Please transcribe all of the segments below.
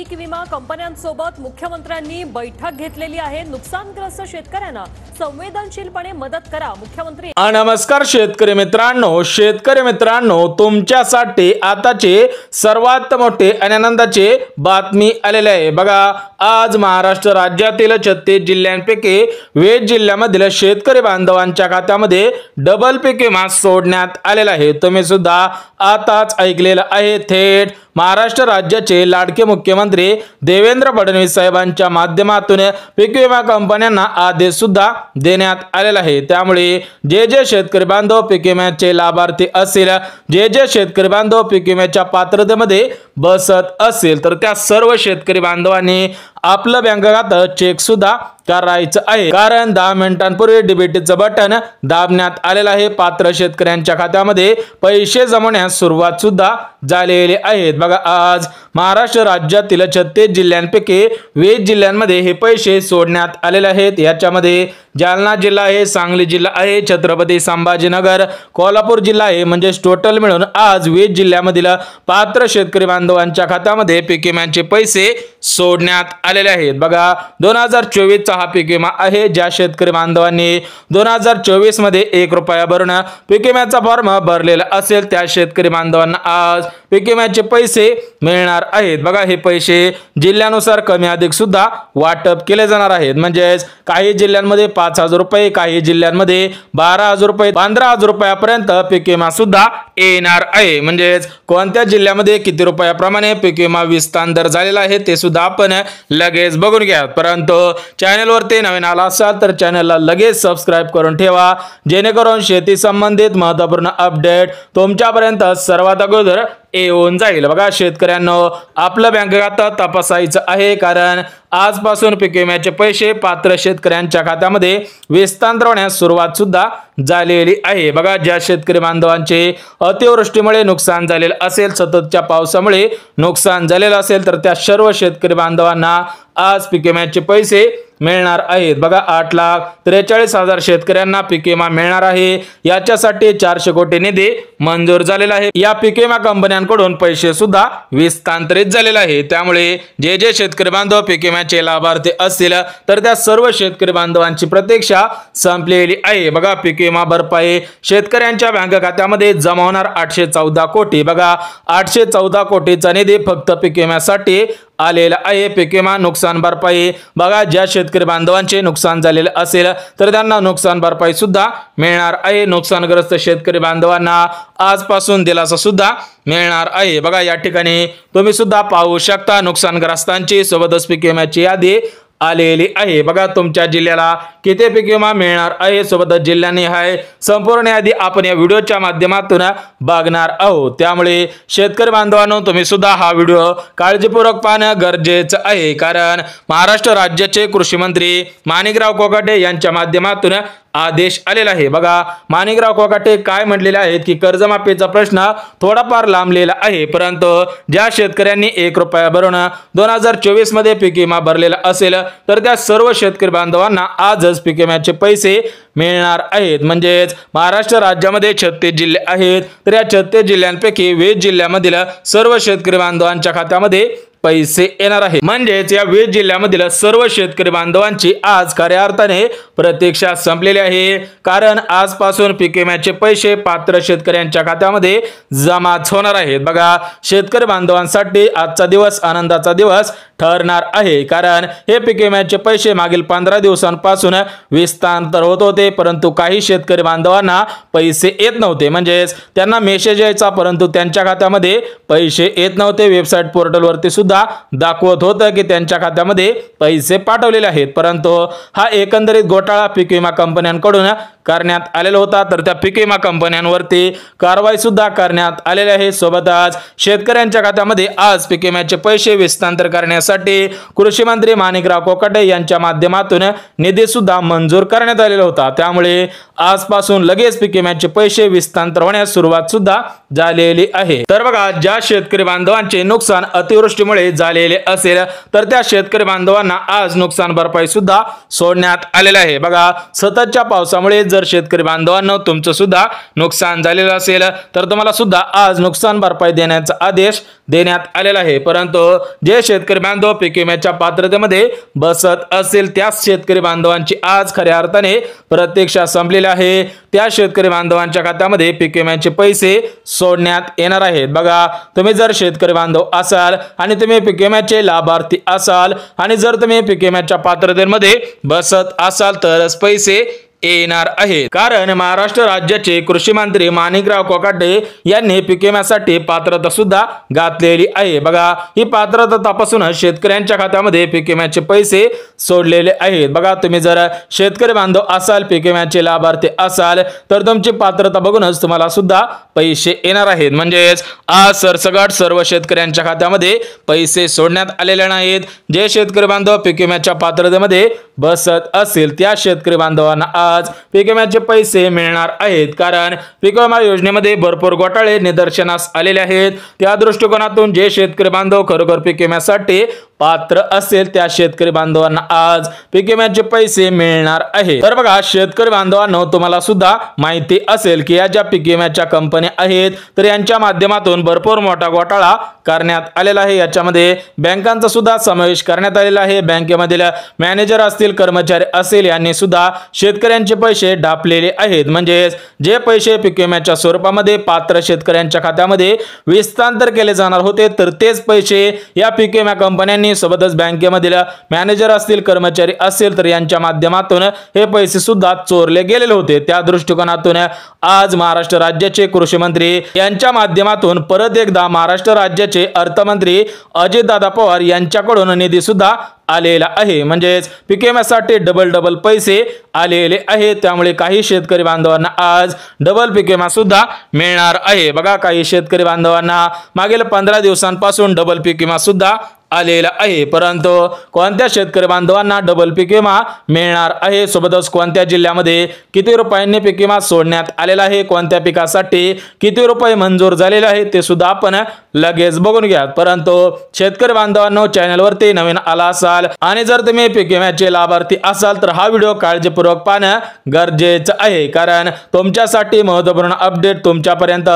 पीक विमा कंपन्यांसोबत मुख्यमंत्र्यांनी बैठक घेतलेली आहे। नुकसानग्रस्त शेतकऱ्यांना संवेदनशीलपणे मदत करा। मुख्यमंत्री नमस्कार शेतकरी मित्रांनो, तुमच्यासाठी आताचे सर्वात मोठे आणि आनंदाचे बातमी आलेले आहे। बघा, आज महाराष्ट्र राज्यातील 36 जिल्ह्यांपैकी 20 जिल्ह्यांमधील शेतकरी बांधवांच्या खात्यामध्ये डबल पीक विमा सोडण्यात आलेला आहे। तुम्ही सुद्धा आताच ऐकलेलं आहे। थेट महाराष्ट्र राज्याचे लाडके मुख्यमंत्री देवेंद्र फडणवीस साहेबांच्या माध्यमातून पीक विमा कंपन्यांना आदेश सुद्धा देण्यात आलेला आहे। त्यामुळे जे शेतकरी बांधव पीक विम्याचे लाभार्थी असतील, जे शेतकरी बांधव पीक विम्याच्या पात्रतेमध्ये बसत असेल, तर त्या सर्व शेतकरी बांधवांनी आपलं बँक खातं चेक सुद्धा करायचं आहे। कारण 10 मिनिटांपूर्वी डीबीटीचं बटन दाबण्यात आलेलं आहे। पात्र शेतकऱ्यांच्या खात्यामध्ये पैसे जमवण्यास सुरुवात सुद्धा झालेली आहे। बघा, आज महाराष्ट्र राज्यातील 36 जिल्ह्यांपैकी 20 जिल्ह्यांमध्ये हे पैसे सोडण्यात आलेले आहेत। याच्यामध्ये जालना जिल्हा आहे, सांगली जिल्हा आहे, छत्रपती संभाजीनगर, कोल्हापूर जिल्हा आहे। म्हणजे टोटल मिळून आज 20 जिल्ह्यामधील पात्र शेतकरी बांधवांच्या खात्यामध्ये पीक विम्याचे पैसे सोडण्यात आलेले आहेत। बघा, 2024 चा हा पीक विमा आहे। ज्या शेतकरी बांधवांनी 2024 मध्ये 1 रुपया भरून पीक विम्याचा फॉर्म भरलेला असेल, त्या शेतकरी बांधवांना आज पीक विम्याचे पैसे मिळणार आहेत। बघा, हे पैसे जिल्ह्यानुसार कमी अधिक सुद्धा वाटप केले जाणार आहेत। म्हणजे काही जिल्ह्यांमध्ये 5,000 रुपये, काही जिल्ह्यांमध्ये 12,000 रुपये, 15,000 रुपयापर्यंत पीक विमा सुद्धा येणार आहे। म्हणजे कोणत्या जिल्ह्यामध्ये किती रुपयाप्रमाणे पीक विमा विस्तार झालेला आहे ते सुद्धा आपण लगेच बघून घ्या। परंतु चॅनलवरती नवीन आला असाल तर चॅनलला लगेच सबस्क्राइब करून ठेवा, जेणेकरून शेती संबंधित महत्त्वपूर्ण अपडेट तुमच्यापर्यंत सर्वात अगोदर येऊन जाईल। बघा शेतकऱ्यांनो, आपलं बँक खातं तपासायचं आहे, कारण आजपासून पीक विम्याचे पैसे पात्र शेतकऱ्यांच्या खात्यामध्ये विस्तार होण्यास सुरुवात सुद्धा झालेली आहे। बघा, ज्या शेतकरी बांधवांचे अतिवृष्टीमुळे नुकसान झालेले असेल, सततच्या पावसामुळे नुकसान झालेलं असेल, तर त्या सर्व शेतकरी बांधवांना आज पीक विम्याचे पैसे मिळणार आहेत। बघा, 8,43,000 शेतकऱ्यांना पीक विमा मिळणार आहे। याच्यासाठी 400 कोटी निधी मंजूर झालेला आहे। या पीक विमा कंपन्यांकडून पैसे सुद्धा विस्तारित झालेले आहे। त्यामुळे जे शेतकरी बांधव पीक विम्याचे लाभार्थी असतील, तर त्या सर्व शेतकरी बांधवांची प्रतीक्षा संपलेली आहे। बघा, पीक विमा भरपाई शेतकऱ्यांच्या बँक खात्यामध्ये जमा होणार 814 कोटी। बघा, 814 कोटीचा निधी फक्त पीक विम्यासाठी आलेला आहे। पीक विमा नुकसान भरपाई, बघा, ज्या शेतकरी बांधवांचे नुकसान झालेले असेल तर त्यांना नुकसान भरपाई सुद्धा मिळणार आहे। नुकसानग्रस्त शेतकरी बांधवांना आजपासून दिलासा सुद्धा मिळणार आहे। बघा, या ठिकाणी तुम्ही सुद्धा पाहू शकता नुकसानग्रस्तांची सोबतच पीक विम्याची यादी आलेली आहे। बघा, तुमच्या जिल्ह्याला किती पीक विमा मिळणार आहे, सोबतच जिल्ह्यांनी आहे संपूर्ण यादी आपण या व्हिडिओच्या माध्यमातून बघणार आहोत। त्यामुळे शेतकरी बांधवांनो, तुम्ही सुद्धा हा व्हिडिओ काळजीपूर्वक पाहणं गरजेचं आहे, कारण महाराष्ट्र राज्याचे कृषी मंत्री माणिकराव कोकाटे यांच्या माध्यमातून आदेश आलेला आहे। बघा, माणिकराव कोकाटे काय म्हटलेले आहेत की कर्जमाफीचा प्रश्न थोडाफार लांबलेला आहे, परंतु ज्या शेतकऱ्यांनी 1 रुपया भरून 2024 मध्ये पीक विमा भरलेला असेल, तर त्या सर्व शेतकरी बांधवांना आजच पीक विम्याचे पैसे मिळणार आहेत। म्हणजेच महाराष्ट्र राज्यामध्ये 36 जिल्हे आहेत, तर या 36 जिल्ह्यांपैकी 20 जिल्ह्यामधील सर्व शेतकरी बांधवांच्या खात्यामध्ये पैसे येणार आहे। म्हणजेच या 20 जिल्ह्यामधील सर्व शेतकरी बांधवांची आज खऱ्या अर्थाने प्रतीक्षा संपलेली आहे, कारण आजपासून पीक विम्याचे पैसे पात्र शेतकऱ्यांच्या खात्यामध्ये जमा होणार आहेत। बघा, शेतकरी बांधवांसाठी आजचा दिवस आनंदाचा दिवस ठरणार आहे, कारण हे पीक विम्याचे पैसे मागील 15 दिवसांपासून विस्तार होत होते, परंतु काही शेतकरी बांधवांना पैसे येत नव्हते। म्हणजेच त्यांना मेसेज यायचा, परंतु त्यांच्या खात्यामध्ये पैसे येत नव्हते। वेबसाईट पोर्टलवरती सुद्धा दाखवत होतं की त्यांच्या खात्यामध्ये पैसे पाठवलेले आहेत, परंतु हा एकंदरीत घोटाळा पीक विमा कंपन्यांकडून करण्यात आलेला होता। तर त्या पीक विमा कंपन्यांवरती कारवाई सुद्धा करण्यात आलेली आहे। सोबतच शेतकऱ्यांच्या खात्यामध्ये आज पीक विम्याचे पैसे विस्तार करण्यासाठी कृषी मंत्री माणिकराव कोकाटे यांच्या माध्यमातून निधी सुद्धा मंजूर करण्यात आलेला होता। त्यामुळे आजपासून लगेच पीक विम्याचे पैसे विस्तार होण्यास सुरुवात सुद्धा झालेली आहे। तर बघा, ज्या शेतकरी बांधवांचे नुकसान अतिवृष्टीमुळे झालेले असेल, तर त्या शेतकरी बांधवांना आज नुकसान भरपाई सुद्धा सोडण्यात आलेले आहे। बघा, सततच्या पावसामुळे जर शेतकरी बांधवांनो तुमचं सुद्धा नुकसान झालेलं असेल, तर तुम्हाला सुद्धा आज नुकसान भरपाई देण्याचा आदेश देण्यात आलेला आहे। परंतु जे शेतकरी बांधव पीक विम्याच्या पात्रतेमध्ये बसत असेल त्या शेतकरी बांधवांची आज खऱ्या अर्थाने प्रतीक्षा संपलेली आहे। त्या शेतकरी बांधवांच्या खात्यामध्ये पीक विम्याचे पैसे सोडण्यात येणार आहेत। बघा, तुम्ही जर शेतकरी बांधव असाल आणि तुम्ही पीक विम्याचे लाभार्थी असाल आणि जर तुम्ही पीक विम्याच्या पात्रतेमध्ये बसत असाल तरच पैसे येणार आहे। कारण महाराष्ट्र राज्याचे कृषी मंत्री माणिकराव कोकाटे यांनी पीक विम्यासाठी पात्रता सुद्धा घातलेली आहे। बघा, ही पात्रता तपासून शेतकऱ्यांच्या खात्यामध्ये पीक विम्याचे पैसे सोडलेले आहेत। बघा, तुम्ही जर शेतकरी बांधव असाल, पीक विम्याचे लाभार्थी असाल तर तुमची पात्रता बघूनच तुम्हाला सुद्धा पैसे येणार आहेत। म्हणजेच आज सरसकट सर्व शेतकऱ्यांच्या खात्यामध्ये पैसे सोडण्यात आलेले नाहीत। जे शेतकरी बांधव पीक विम्याच्या पात्रतेमध्ये बसत असेल त्या शेतकरी बांधवांना आज पीक विम्याचे पैसे मिळणार आहेत। कारण पीक विमा योजनेमध्ये भरपूर घोटाळे निदर्शनास आलेले आहेत। त्या दृष्टिकोनातून जे शेतकरी बांधव खरोखर पीक विम्यासाठी पात्र असेल त्या शेतकरी बांधवांना आज पीक विम्याचे पैसे मिळणार आहे। तर बघा शेतकरी बांधवांनो, तुम्हाला सुद्धा माहिती असेल की या ज्या पीक विम्याच्या कंपन्या आहेत तर यांच्या माध्यमातून भरपूर मोठा घोटाळा करण्यात आलेला आहे। याच्यामध्ये बँकांचा सुद्धा समावेश करण्यात आलेला आहे। बँकेमधील मॅनेजर असतील, कर्मचारी असेल, यांनी सुद्धा शेतकऱ्यांचे पैसे डापलेले आहेत। म्हणजे जे पैसे पीक विम्याच्या स्वरूपामध्ये पात्र शेतकऱ्यांच्या खात्यामध्ये हस्तांतर केले जाणार होते तर तेच पैसे या पीक विमा कंपन्यांनी सोबतच बँकेमधील मॅनेजर असतील, कर्मचारी असतील तर यांच्या माध्यमातून हे पैसे सुद्धा चोरले गेलेले होते। त्या दृष्टिकोनातून आज महाराष्ट्र राज्याचे कृषी मंत्री यांच्या माध्यमातून परत एकदा महाराष्ट्र राज्याचे अर्थमंत्री अजितदादा पवार यांच्याकडून निधी सुद्धा आलेला आहे। म्हणजेच पीक विम्यासाठी डबल पैसे आलेले आहेत। त्यामुळे काही शेतकरी बांधवांना आज डबल पीक विमा सुद्धा मिळणार आहे। बघा, काही शेतकरी बांधवांना मागील 15 दिवसांपासून डबल पीक विमा सुद्धा आलेला आहे। परंतु कोणत्या शेतकरी बांधवांना डबल पीक विमा मिळणार आहे, सोबतच कोणत्या जिल्ह्यामध्ये किती रुपयांनी पीक विमा सोडण्यात आलेला आहे, कोणत्या पिकासाठी किती रुपये मंजूर झालेले आहेत ते सुद्धा आपण लगेच बघून घ्या। परंतु शेतकरी बांधवांनो, चॅनलवरती नवीन आला असाल आणि जर तुम्ही पीक विम्याचे लाभार्थी असाल तर हा व्हिडिओ काळजीपूर्वक पाहणं गरजेचं आहे। कारण तुमच्यासाठी महत्त्वपूर्ण अपडेट तुमच्यापर्यंत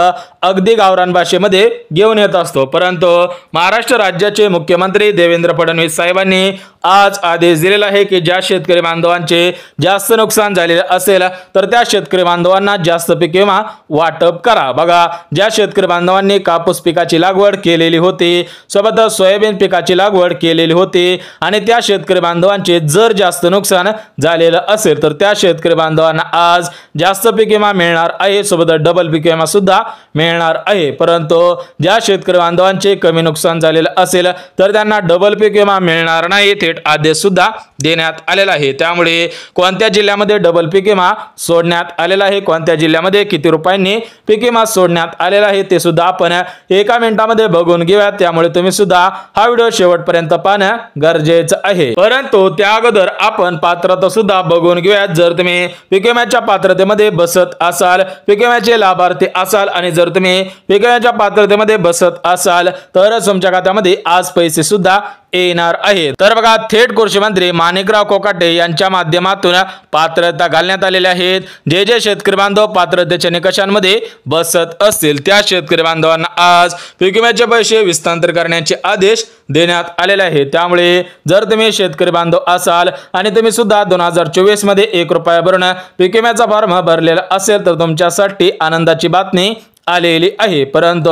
अगदी गावरान भाषेमध्ये घेऊन येत असतो। परंतु महाराष्ट्र राज्याचे मुख्यमंत्री देवेंद्र फडणवीस साहेबांनी आज आदेश दिलेला आहे की ज्या शेतकरी बांधवांचे जास्त नुकसान झालेले असेल तर त्या शेतकरी बांधवांना जास्त पीक विमा वाटप करा। बघा, ज्या शेतकरी बांधवांनी कापूस पिकाची लागवड केलेली होती, सोबतच सोयाबीन पिकाची लागवड केलेली होती आणि त्या शेतकरी बांधवांचे जर जास्त नुकसान झालेलं असेल तर त्या शेतकरी बांधवांना आज जास्त पीक विमा मिळणार आहे, सोबतच डबल पीक विमा सुद्धा मिळणार आहे। परंतु ज्या शेतकरी बांधवांचे कमी नुकसान झालेलं असेल तर त्यांना डबल पीक विमा मिळणार नाही, थेट आदेश सुद्धा देण्यात आलेला आहे। त्यामुळे कोणत्या जिल्ह्यामध्ये डबल पीक विमा सोडण्यात आलेला आहे, कोणत्या जिल्ह्यामध्ये किती रुपयांनी पीक विमा सोडण्यात आलेला आहे ते सुद्धा आपण एका मिनिटामध्ये बघून घेऊया। त्यामुळे तुम्ही सुद्धा हा व्हिडिओ शेवटपर्यंत पाहणं गरजेचं आहे। परंतु त्या अगोदर आपण पात्रता सुद्धा बघून घेऊया। जर तुम्ही पीक विम्याच्या पात्रतेमध्ये बसत असाल, पीक विम्याचे लाभार्थी असाल आणि जर तुम्ही पीक विम्याच्या पात्रतेमध्ये बसत असाल तर तुमच्या खात्यामध्ये आज पैसे सुद्धा येणार आहे। तर बघा, थेट कृषी मंत्री माणिकराव कोकाटे यांच्या माध्यमातून पात्रता घालण्यात आलेल्या आहेत। जे जे शेतकरी बांधव पात्रतेच्या निकषांमध्ये बसत असतील त्या शेतकरी बांधवांना आज पीक विम्याचे पैसे हस्तांतर करण्याचे आदेश देण्यात आलेले आहेत। त्यामुळे जर तुम्ही शेतकरी बांधव असाल आणि तुम्ही सुद्धा 2024 मध्ये 1 रुपया भरून पीक विम्याचा फॉर्म भरलेला असेल तर तुमच्यासाठी आनंदाची बातमी आलेली आहे। परंतु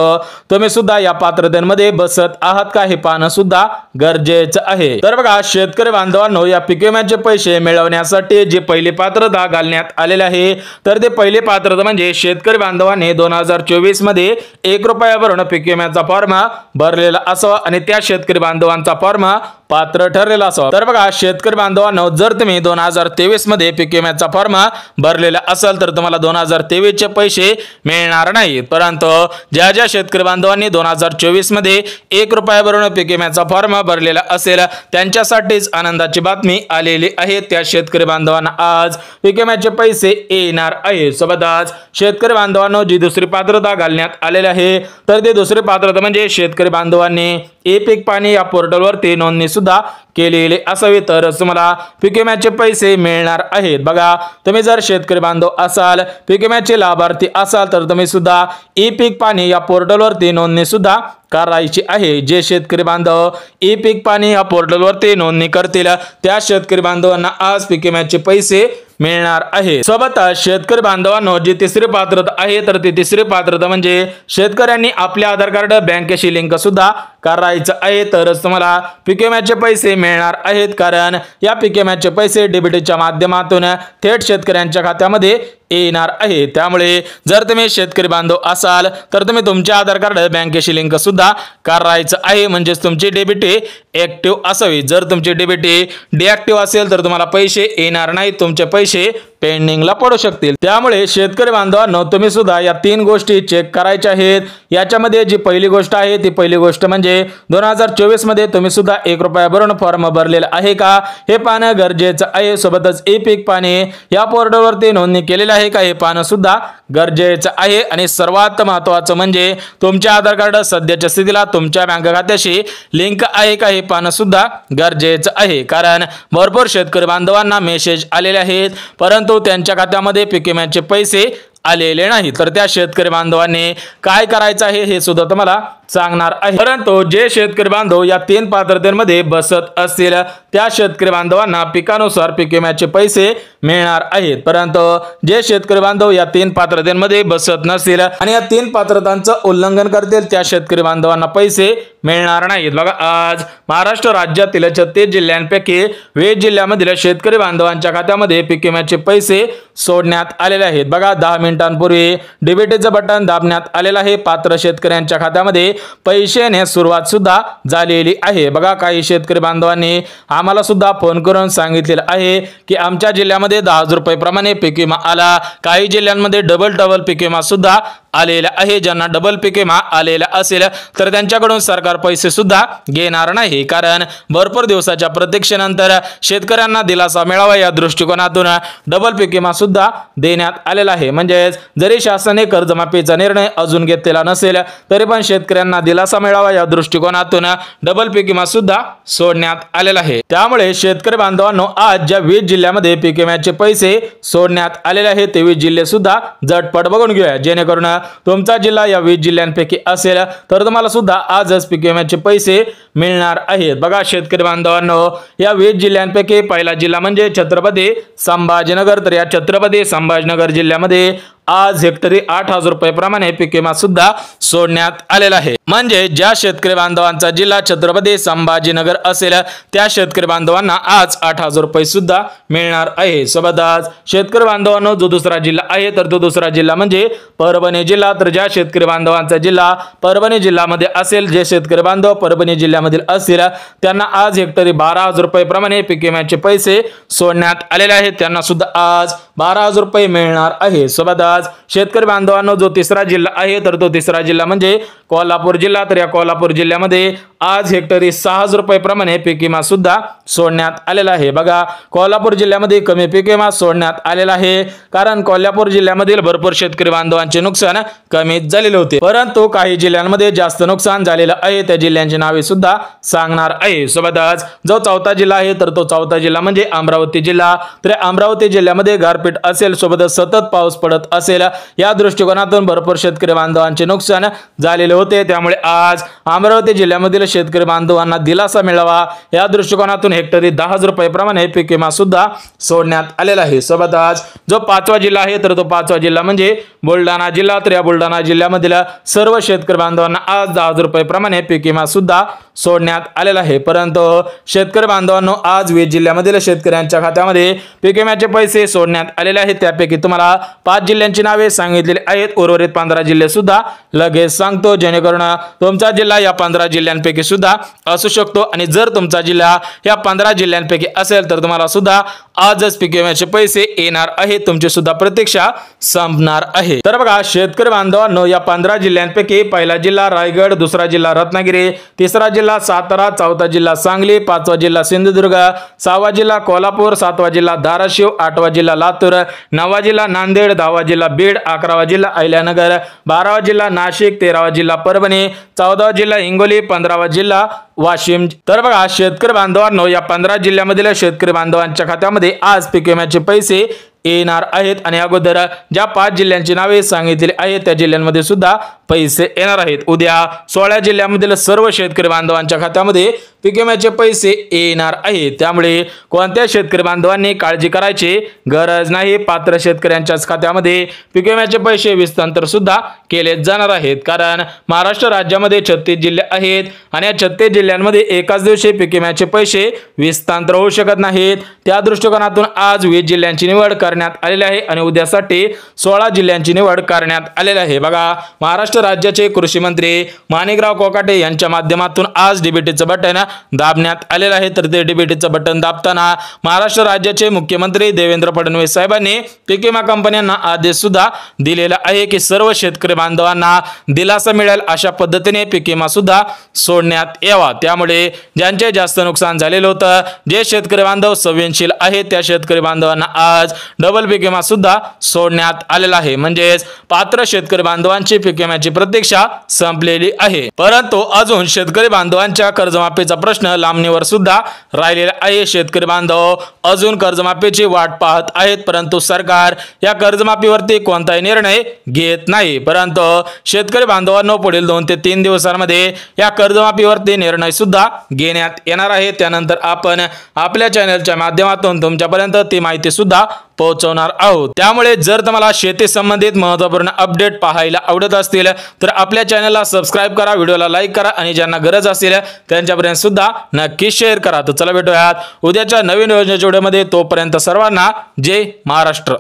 तुम्ही सुद्धा या पात्रतेमध्ये बसत आहात का हे पाहणं सुद्धा गरजेचं आहे। तर बघा शेतकरी बांधवांनो, या पीक विम्याचे पैसे मिळवण्यासाठी जी पहिली पात्रता घालण्यात आलेली आहे तर ते पहिली पात्रता म्हणजे शेतकरी बांधवांनी 2024 मध्ये 1 रुपया भरून पीक विम्याचा फॉर्म भरलेला असावा आणि त्या शेतकरी बांधवांचा फॉर्म पात्र ठरलेला असावा। तर बघा शेतकरी बांधवांनो, जर तुम्ही 2023 मध्ये पीक विम्याचा फॉर्म भरलेला असाल तर तुम्हाला 2023 चे पैसे मिळणार नाही। परंतु ज्या ज्या शेतकरी बांधवांनी 2024 मध्ये 1 रुपया भरून पीक विम्याचा फॉर्म भरलेला असेल त्यांच्यासाठीच आनंदाची बातमी आलेली आहे। त्या शेतकरी बांधवांना आज पीक विम्याचे पैसे येणार आहे। सोबतच शेतकरी बांधवांनो, जी दुसरी पात्रता घालण्यात आलेली आहे तर ते दुसरी पात्रता म्हणजे शेतकरी बांधवांनी ई पीक पाणी या पोर्टलवरती नोंदणी सुद्धा केलेली असावी तरच तुम्हाला पीक विम्याचे पैसे मिळणार आहेत। बघा, तुम्ही जर शेतकरी बांधव असाल, पीक विम्याचे लाभार्थी असाल तर तुम्ही सुद्धा ई पीक पाणी या पोर्टलवरती नोंदणी सुद्धा करायची आहे। जे शेतकरी बांधव ई पीक पाणी या पोर्टलवरती नोंदणी करतील त्या शेतकरी बांधवांना आज पीक विम्याचे पैसे मिळणार आहे। सोबतच शेतकरी बांधवांनो, जी तिसरी पात्रता आहे तर ती तिसरी पात्रता म्हणजे शेतकऱ्यांनी आपले आधार कार्ड बँकेशी लिंक सुद्धा करायचं आहे तरच तुम्हाला पीक विम्याचे पैसे मिळणार आहेत। कारण या पीक विम्याचे पैसे डीबीटीच्या माध्यमातून थेट शेतकऱ्यांच्या खात्यामध्ये येणार आहे। त्यामुळे जर तुम्ही शेतकरी बांधव असाल तर तुम्ही तुमचे आधार कार्ड बँकेशी लिंक सुद्धा करायचं आहे, म्हणजे तुमची डीबीटी ऍक्टिव्ह असावी। जर तुमची डीबीटी डिऍक्टिव्ह असेल तर तुम्हाला पैसे येणार नाहीत, तुमचे पैसे पेंडिंगला पडू शकतील। त्यामुळे शेतकरी बांधवांनो, तुम्ही सुद्धा या 3 गोष्टी चेक करायच्या आहेत। याच्यामध्ये जी पहिली गोष्ट आहे ती पहिली गोष्ट म्हणजे 2024 मध्ये तुम्ही सुद्धा 1 रुपया भरून फॉर्म भरलेला आहे का हे पाहणं गरजेचं आहे। सोबतच ई पीक पाणी या पोर्टलवरती नोंदणी केलेली आहे का हे पाहणं सुद्धा गरजेचं आहे। आणि सर्वात महत्त्वाचं म्हणजे तुमच्या आधार कार्ड सध्याच्या स्थितीला तुमच्या बँक खात्याशी लिंक आहे का हे पाहणं सुद्धा गरजेचं आहे। कारण भरपूर शेतकरी बांधवांना मेसेज आलेले आहेत परंतु त्यांच्या खात्यामध्ये पीक विम्याचे पैसे आलेले नाही, तर त्या शेतकरी बांधवांनी काय करायचं आहे हे सुद्धा तुम्हाला सांगणार आहे। परंतु जे शेतकरी बांधव या 3 पात्रतेमध्ये बसत असतील त्या शेतकरी बांधवांना पिकानुसार पीक विम्याचे पैसे मिळणार आहेत। परंतु जे शेतकरी बांधव या 3 पात्रतेमध्ये बसत नसतील आणि या 3 पात्रतांचं उल्लंघन करतील त्या शेतकरी बांधवांना पैसे मिळणार नाहीत। बघा, आज महाराष्ट्र राज्यातील 36 जिल्ह्यांपैकी 20 जिल्ह्यामधील शेतकरी बांधवांच्या खात्यामध्ये पीक विम्याचे पैसे सोडण्यात आलेले आहेत। बघा, 10 मिनिटांपूर्वी डीबीटीचं बटन दाबण्यात आलेलं आहे। पात्र शेतकऱ्यांच्या खात्यामध्ये पैसे येण्यास सुरुवात सुद्धा झालेली आहे। बघा, काही शेतकरी बांधवांनी आम्हाला सुद्धा फोन करून सांगितलेलं आहे की आमच्या जिल्ह्यामध्ये 10,000 रुपये प्रमाणे पीक विमा आला, काही जिल्ह्यांमध्ये डबल पीक विमा सुद्धा आलेला आहे। ज्यांना डबल पीक विमा आलेला असेल तर त्यांच्याकडून सरकार पैसे सुद्धा घेणार नाही, कारण भरपूर दिवसाच्या प्रतीक्षेनंतर शेतकऱ्यांना दिलासा मिळावा या दृष्टिकोनातून डबल पीक विमा सुद्धा देण्यात आलेला आहे। म्हणजे जरी शासनाने कर्जमाफीचा निर्णय अजून घेतलेला नसेल तरी पण शेतकऱ्यांना दिलासा मिळावा या दृष्टिकोनातून डबल पीक विमा सुद्धा सोडण्यात आलेला आहे। त्यामुळे शेतकरी बांधवांनो, आज ज्या 20 जिल्ह्यामध्ये पीक विम्याचे पैसे सोडण्यात आलेले आहेत ते 20 जिल्हे सुद्धा झटपट बघून घेऊया, जेणेकरून तुमचा जिल्हा या 20 जिल्ह्यांपैकी असेल तर तुम्हाला सुद्धा आजच पीक विम्याचे पैसे मिळणार आहेत। बघा शेतकरी बांधवांनो, या 20 जिल्ह्यांपैकी पहिला जिल्हा म्हणजे छत्रपती संभाजीनगर। तर या छत्रपती संभाजीनगर जिल्ह्यामध्ये आज हेक्टरी 8,000 रुपये प्रमाणे पीक विमा सुद्धा सोडण्यात आलेला आहे। म्हणजे ज्या शेतकरी बांधवांचा जिल्हा छत्रपती संभाजीनगर असेल त्या शेतकरी बांधवांना आज 8,000 रुपये सुद्धा मिळणार आहे। सोबतच शेतकरी बांधवांनो, जो दुसरा जिल्हा आहे तर तो दुसरा जिल्हा म्हणजे परभणी जिल्हा। तर ज्या शेतकरी बांधवांचा जिल्हा परभणी जिल्ह्यामध्ये असेल, जे शेतकरी बांधव परभणी जिल्ह्यामधील असतील त्यांना आज हेक्टरी 12,000 रुपये प्रमाणे पीक विम्याचे पैसे सोडण्यात आलेले आहेत, त्यांना सुद्धा आज 12,000 रुपये मिळणार आहे। सोबतच शेतकरी बांधवांनो, जो तिसरा जिल्हा आहे तर तो तिसरा जिल्हा म्हणजे कोल्हापूर जिल्हा। तर या कोल्हापूर जिल्ह्यामध्ये आज हेक्टरी 6,000 रुपये प्रमाणे पीक विमा सुद्धा सोडण्यात आलेला आहे। बघा, कोल्हापूर जिल्ह्यामध्ये कमी पीक विमा सोडण्यात आलेला आहे, कारण कोल्हापूर जिल्ह्यामधील भरपूर शेतकरी बांधवांचे नुकसान कमीच झालेले होते, परंतु काही जिल्ह्यांमध्ये जास्त नुकसान झालेलं आहे, त्या जिल्ह्यांची नावे सुद्धा सांगणार आहे। सोबतच जो चौथा जिल्हा आहे तर तो चौथा जिल्हा म्हणजे अमरावती जिल्हा। तर अमरावती जिल्ह्यामध्ये गारपीट असेल, सोबतच सतत पाऊस पडत असेल, या दृष्टिकोनातून भरपूर शेतकरी बांधवांचे नुकसान झालेले होते। त्यामुळे आज अमरावती जिल्ह्यामधील शेतकरी बांधवांना दिलासा मिळावा या दृष्टिकोनातून हेक्टरी 10,000 रुपये प्रमाणे पीक विमा सुद्धा सोडण्यात आलेला आहे। सोबतच जो 5वा जिल्हा आहे तर तो 5वा जिल्हा म्हणजे बुलढाणा जिल्हा। तर या बुलढाणा जिल्ह्यामधील सर्व शेतकरी बांधवांना आज 10,000 रुपये प्रमाणे पीक विमा सुद्धा सोडण्यात आलेला आहे। परंतु शेतकरी बांधवांनो, आज 20 जिल्ह्यामधील शेतकऱ्यांच्या खात्यामध्ये पीक विम्याचे पैसे सोडण्यात आलेले आहेत। त्यापैकी तुम्हाला 5 जिल्ह्यांची नावे सांगितलेली आहेत, उर्वरित 15 जिल्हे सुद्धा लगेच सांगतो, जेणेकरून तुमचा जिल्हा या 15 जिल्ह्यांपैकी सुद्धा असू शकतो। आणि जर तुमचा जिल्हा या 15 जिल्ह्यांपैकी असेल तर तुम्हाला सुद्धा आजच पीक विम्याचे पैसे येणार आहेत, तुमची सुद्धा प्रतीक्षा संपणार आहे। तर बघा शेतकरी बांधवांनो, या 15 जिल्ह्यांपैकी पहिला जिल्हा रायगड, दुसरा जिल्हा रत्नागिरी, तिसरा जिल्हा सातारा, चौथा जिल्हा सांगली, 5वा जिल्हा सिंधुदुर्ग, 6वा जिल्हा कोल्हापूर, 7वा जिल्हा धाराशिव, 8वा जिल्हा लातूर, 9वा जिल्हा नांदेड, 10वा जिल्हा जिल्हा बीड, 11वा जिल्हा अहिल्यानगर, 12वा जिल्हा नाशिक, 13वा जिल्हा परभणी, 14वा जिल्हा हिंगोली, 15वा जिल्हा वाशिम. तर बघा शेतकरी बांधवांनो, या 15 जिल्ह्यामधील शेतकरी बांधवांच्या खात्यामध्ये आज पीक विम्याचे पैसे येणार आहेत. आणि अगोदर ज्या 5 जिल्ह्यांची नावे सांगितलेली आहेत त्या जिल्ह्यांमध्ये सुद्धा पैसे येणार आहेत. उद्या 16 जिल्ह्यांमधील सर्व शेतकरी बांधवांच्या खात्यामध्ये पीक विम्याचे पैसे येणार आहेत. त्यामुळे कोणत्या शेतकरी बांधवांनी काळजी करायची गरज नाही. पात्र शेतकऱ्यांच्याच खात्यामध्ये पीक विम्याचे पैसे विस्तांतर सुद्धा केले जाणार आहेत. कारण महाराष्ट्र राज्यामध्ये 36 जिल्हे आहेत आणि या 36 जिल्ह्यांमध्ये एकाच दिवशी पीक विम्याचे पैसे विस्तांतर होऊ शकत नाहीत. त्या दृष्टिकोनातून आज 20 जिल्ह्यांची निवड करण्यात आलेली आहे आणि उद्यासाठी 16 जिल्ह्यांची निवड करण्यात आलेली आहे. बघा महाराष्ट्र राज्याचे कृषी मंत्री माणिकराव कोकाटे यांच्या माध्यमातून आज डीबीटीचं बटन दाबण्यात आलेलं आहे. तर ते डीबीटीचं बटन दाबताना महाराष्ट्र राज्याचे मुख्यमंत्री देवेंद्र फडणवीस साहेबांनी पीक विमा कंपन्यांना आदेश सुद्धा दिलेला आहे की सर्व शेतकरी बांधवांना दिलासा मिळेल अशा पद्धतीने पीक विमा सुद्धा सोडण्यात यावा. त्यामुळे ज्यांचे जास्त नुकसान झालेलं होतं, जे शेतकरी बांधव संवेदनशील आहेत त्या शेतकरी बांधवांना आज डबल पीक विमा सुद्धा सोडण्यात आलेला आहे. म्हणजेच पात्र शेतकरी बांधवांची पीक विम्याची प्रतीक्षा संपलेली आहे. परंतु अजून शेतकरी बांधवांच्या कर्जमाफीचा प्रश्न लांबणीवर सुद्धा राहिलेला आहे. शेतकरी बांधव अजून कर्जमाफीची वाट पाहत आहेत, परंतु सरकार या कर्जमाफीवरती कोणताही निर्णय घेत नाही. परंतु शेतकरी बांधवांनो पुढील 2 ते 3 दिवसांमध्ये या कर्जमाफीवरती निर्णय सुद्धा घेण्यात येणार आहे. त्यानंतर आपण आपल्या चॅनलच्या माध्यमातून तुमच्यापर्यंत ती माहिती सुद्धा पोहोचवणार आहोत. त्यामुळे जर तुम्हाला शेती संबंधित महत्त्वपूर्ण अपडेट पाहायला आवडत असतील तर आपल्या चॅनलला सबस्क्राइब करा, व्हिडिओला लाईक करा आणि ज्यांना गरज असेल त्यांच्यापर्यंत सुद्धा नक्की शेअर करा. तर चला भेटूयात उद्याच्या नवीन योजनेच्या व्हिडिओमध्ये. तोपर्यंत सर्वांना जय महाराष्ट्र.